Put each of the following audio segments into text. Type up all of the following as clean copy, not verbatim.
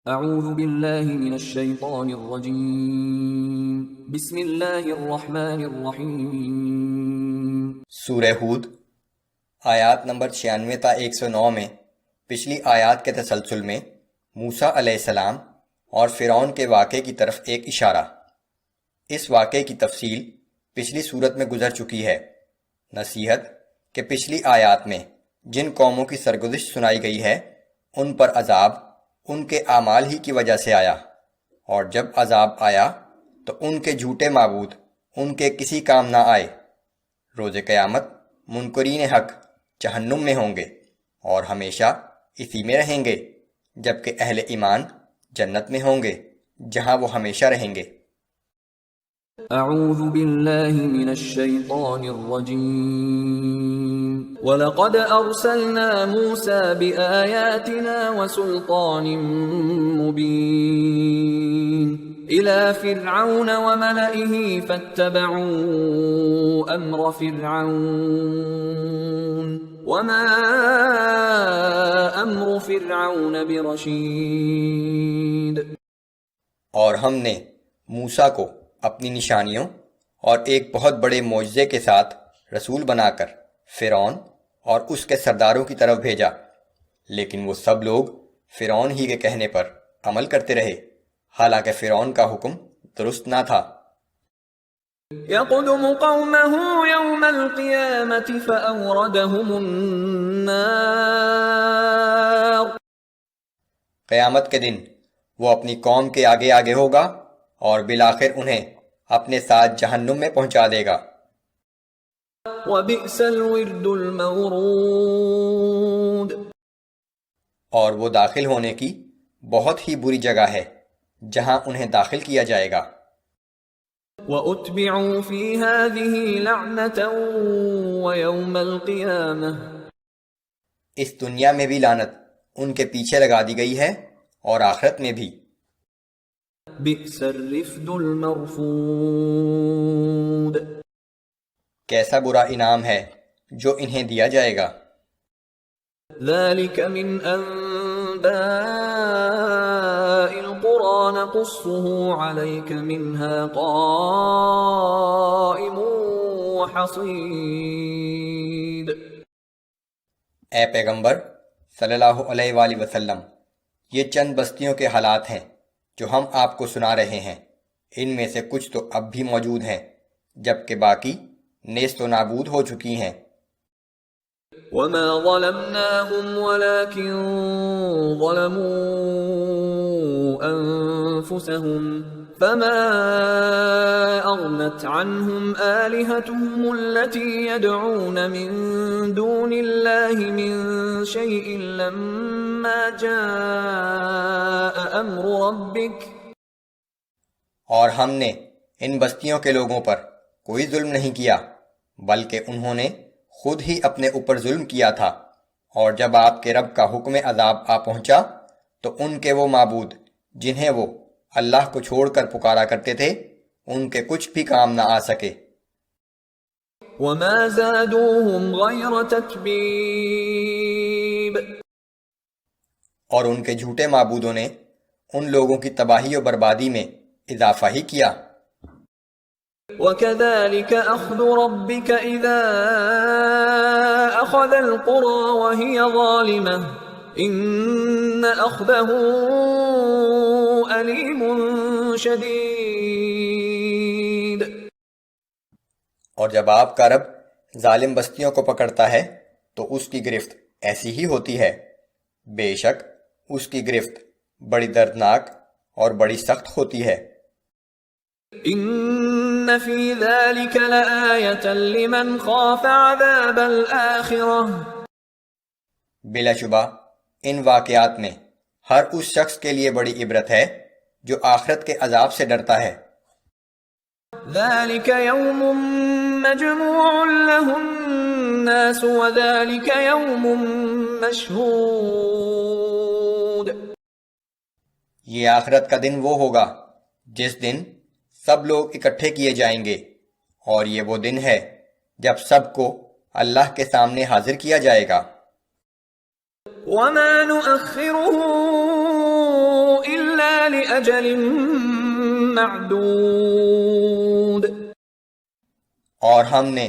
اعوذ باللہ من الشیطان الرجیم بسم اللہ الرحمن الرحیم۔ سورہ ہود آیات نمبر 96 تا 109 میں پچھلی آیات کے تسلسل میں موسیٰ علیہ السلام اور فرعون کے واقعے کی طرف ایک اشارہ۔ اس واقعے کی تفصیل پچھلی صورت میں گزر چکی ہے۔ نصیحت کہ پچھلی آیات میں جن قوموں کی سرگزشت سنائی گئی ہے ان پر عذاب ان کے اعمال ہی کی وجہ سے آیا، اور جب عذاب آیا تو ان کے جھوٹے معبود ان کے کسی کام نہ آئے۔ روز قیامت منکرین حق جہنم میں ہوں گے اور ہمیشہ اسی میں رہیں گے، جبکہ اہل ایمان جنت میں ہوں گے جہاں وہ ہمیشہ رہیں گے۔ اعوذ باللہ من الشیطان الرجیم۔ وَلَقَدْ أَرْسَلْنَا مُوسَى بِآيَاتِنَا وَسُلْطَانٍ مُبِينٍ إِلَى فِرْعَوْنَ وَمَلَئِهِ فَاتَّبَعُوا أَمْرَ فِرْعَوْنَ وَمَا أَمْرُ فِرْعَوْنَ بِرَشِيدٍ۔ اور ہم نے موسیٰ کو اپنی نشانیوں اور ایک بہت بڑے معجزے کے ساتھ رسول بنا کر فرعون اور اس کے سرداروں کی طرف بھیجا، لیکن وہ سب لوگ فرعون ہی کے کہنے پر عمل کرتے رہے، حالانکہ فرعون کا حکم درست نہ تھا۔ يَقْدُمُ قَوْمَهُ يَوْمَ الْقِيَامَةِ فَأَوْرَدَهُمُ النَّارِ۔ قیامت کے دن وہ اپنی قوم کے آگے آگے ہوگا اور بالآخر انہیں اپنے ساتھ جہنم میں پہنچا دے گا۔ وَبِئْسَ الْوِرْدُ الْمَوْرُودُ۔ اور وہ داخل ہونے کی بہت ہی بری جگہ ہے جہاں انہیں داخل کیا جائے گا۔ وَأُتْبِعُوا فِي هَذِهِ لَعْنَةً وَيَوْمَ الْقِيَامَةِ۔ اس دنیا میں بھی لعنت ان کے پیچھے لگا دی گئی ہے اور آخرت میں بھی۔ بِئْسَ الرِّفْدُ الْمَرْفُودُ۔ کیسا برا انعام ہے جو انہیں دیا جائے گا۔ ذَلِكَ مِنْ أَنْبَاءِ الْقُرَىٰ نَقُصُّهُ عَلَيْكَ مِنْهَا قَائِمٌ وَحَصِيدٌ۔ اے پیغمبر صلی اللہ علیہ وآلہ وسلم، یہ چند بستیوں کے حالات ہیں جو ہم آپ کو سنا رہے ہیں، ان میں سے کچھ تو اب بھی موجود ہیں جبکہ باقی نیست و نابود ہو چکی ہیں۔ وَمَا ظَلَمْنَاهُمْ وَلَكِنْ ظَلَمُوا أَنفُسَهُمْ فَمَا أَغْنَتْ عَنْهُمْ آلِهَتُهُمُ الَّتِي يَدْعُونَ مِن دُونِ اللَّهِ مِن شَيْءٍ لَمَّا جَاءَ أَمْرُ رَبِّكَ۔ اور ہم نے ان بستیوں کے لوگوں پر کوئی ظلم نہیں کیا، بلکہ انہوں نے خود ہی اپنے اوپر ظلم کیا تھا، اور جب آپ کے رب کا حکم عذاب آ پہنچا تو ان کے وہ معبود جنہیں وہ اللہ کو چھوڑ کر پکارا کرتے تھے ان کے کچھ بھی کام نہ آ سکے۔ وَمَا زَادُوهُمْ غَيْرَ تَتْبِيبٍ۔ اور ان کے جھوٹے معبودوں نے ان لوگوں کی تباہی و بربادی میں اضافہ ہی کیا۔ وَكَذَلِكَ أَخْذُ رَبِّكَ إِذَا أَخَذَ الْقُرَى وَهِيَ ظَالِمَةٌ إِنَّ أَخْذَهُ أَلِيمٌ شَدِيدٌ۔ اور جب آپ کا رب ظالم بستیوں کو پکڑتا ہے تو اس کی گرفت ایسی ہی ہوتی ہے، بے شک اس کی گرفت بڑی دردناک اور بڑی سخت ہوتی ہے۔ إِنَّ فِي ذَلِكَ لَآيَةً لِمَنْ خَافَ عَذَابَ الْآخِرَةِ۔ بلا شبہ ان واقعات میں ہر اس شخص کے لیے بڑی عبرت ہے جو آخرت کے عذاب سے ڈرتا ہے۔ ذَلِكَ يَوْمٌ مَّجْمُوعٌ لَهُ النَّاسُ وَذَلِكَ يَوْمٌ مَّشْهُودٌ۔ یہ آخرت کا دن وہ ہوگا جس دن سب لوگ اکٹھے کیے جائیں گے، اور یہ وہ دن ہے جب سب کو اللہ کے سامنے حاضر کیا جائے گا۔ وَمَا نُؤَخِّرُهُ لأجل معدود. اور ہم نے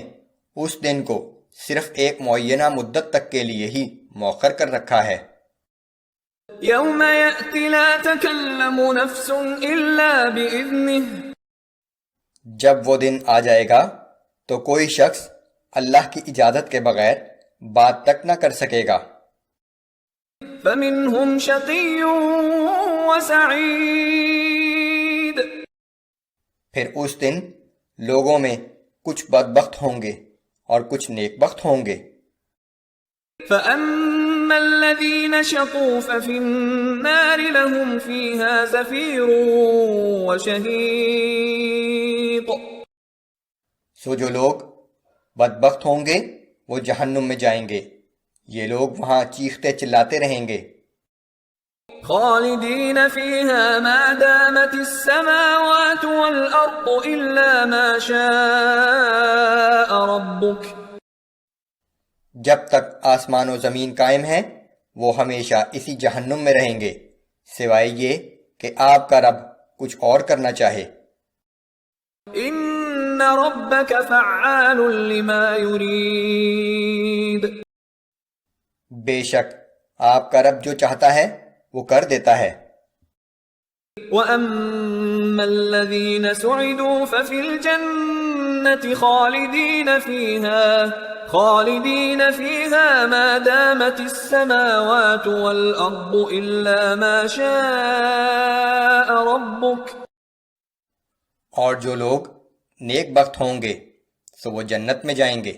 اس دن کو صرف ایک معینہ مدت تک کے لیے ہی مؤخر کر رکھا ہے. يوم يأتي لا تكلم نفس إلا بإذنه. جب وہ دن آ جائے گا تو کوئی شخص اللہ کی اجازت کے بغیر بات تک نہ کر سکے گا. فمنهم شقي وسعيد. پھر اس دن لوگوں میں کچھ بدبخت ہوں گے اور کچھ نیک بخت ہوں گے. فأما الذين شقوا ففي النار لهم فيها زفير وشهيق. سو جو لوگ بدبخت ہوں گے وہ جہنم میں جائیں گے. یہ لوگ وہاں چیختے چلاتے رہیں گے. خالدين فيها ما دامت السماوات والأرض إلا ما شاء ربك. جب تک آسمان و زمین قائم ہیں وہ ہمیشہ اسی جہنم میں رہیں گے سوائے یہ کہ آپ کا رب کچھ اور کرنا چاہے. ان ربك فعال لما يريد. بے شک آپ کا رب جو چاہتا ہے وہ کر دیتا ہے. واما الذين سعدوا ففي الجنة خالدين فيها ما دامت السماوات والأرض إلا ما شاء ربك. اور جو لوگ نیک بخت ہوں گے تو وہ جنت میں جائیں گے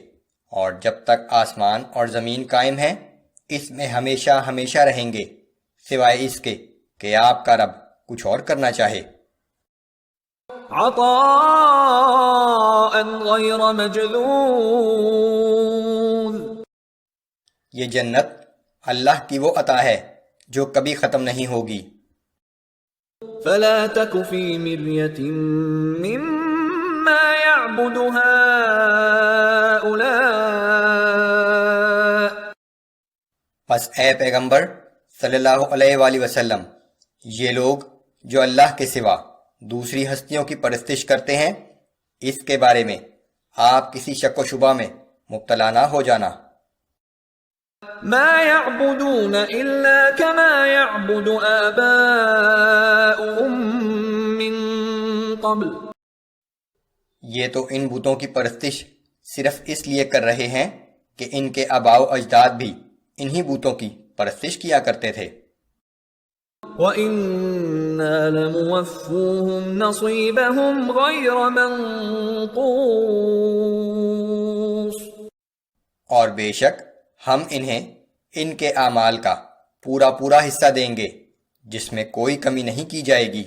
اور جب تک آسمان اور زمین قائم ہیں اس میں ہمیشہ ہمیشہ رہیں گے سوائے اس کے کہ آپ کا رب کچھ اور کرنا چاہے. عطاء غیر مجذوذ. یہ جنت اللہ کی وہ عطا ہے جو کبھی ختم نہیں ہوگی. فلا تك في مرية مما يعبد هؤلاء. پس اے پیغمبر صلی اللہ علیہ وآلہ وسلم یہ لوگ جو اللہ کے سوا دوسری ہستیوں کی پرستش کرتے ہیں اس کے بارے میں آپ کسی شک و شبہ میں مبتلا نہ ہو جانا. ما يعبدون إلا كما يعبد آباؤهم من قبل. یہ تو ان بتوں کی پرستش صرف اس لیے کر رہے ہیں کہ ان کے آباء و اجداد بھی انہی بتوں کی پرستش کیا کرتے تھے. وَإِنَّا لَمُوَفُّوهُمْ نَصِيبَهُمْ غَيْرَ مَنْقُوصٍ. اور بے شک ہم انہیں ان کے اعمال کا پورا حصہ دیں گے جس میں کوئی کمی نہیں کی جائے گی.